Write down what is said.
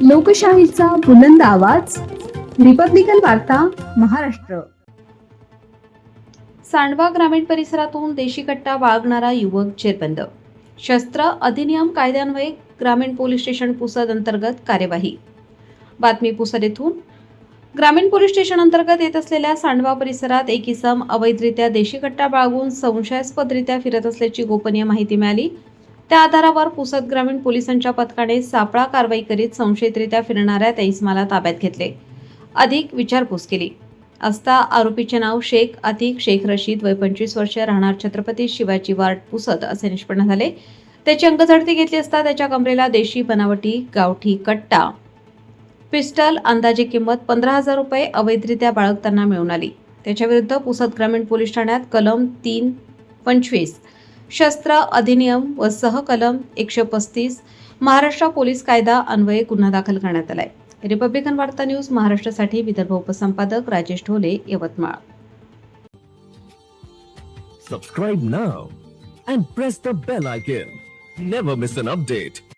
लोकशाहीचा बुलंद आवाज, रिपब्लिकन वार्ता, महाराष्ट्र. सांडवा ग्रामीण परिसरातून देशी कट्टा बाळगणारा युवक जेरबंद. शस्त्र अधिनियम कायद्यान्वये ग्रामीण पोलीस स्टेशन पुसद अंतर्गत कार्यवाही. बातमी पुसद येथून. ग्रामीण पोलीस स्टेशन अंतर्गत येत असलेल्या सांडवा परिसरात एक इसम अवैधरित्या देशी कट्टा बाळगून संशयास्पदरित्या फिरत असल्याची गोपनीय माहिती मिळाली. त्या आधारावर पुसद ग्रामीण पोलिसांच्या पथकाने सापळा कारवाई करीत संशयितरित्या फिरणाऱ्या त्या इसमाला ताब्यात घेतले. अधिक विचारपूस केली असता आरोपीचे नाव शेख अतिक शेख रशीद, वय 25 वर्ष, राहणार छत्रपती शिवाजी वार्ड, पुसद असे निष्पन्न झाले. त्याची अंगझडती घेतली असता त्याच्या कमरेला देशी बनावटी गावठी कट्टा, पिस्टल, अंदाजे किंमत 15,000 रुपये अवैधरित्या बाळगताना मिळून आली. त्याच्याविरुद्ध पुसद ग्रामीण पोलीस ठाण्यात कलम 325 शस्त्र अधिनियम व सहकलम 135 महाराष्ट्र पोलीस कायदा अन्वये गुन्हा दाखल करण्यात आलाय. रिपब्लिकन वार्ता न्यूज महाराष्ट्रासाठी Vidarbha उपसंपादक Rajesh Dhole, Yavatmal. Subscribe now and press the bell icon. Never miss an update.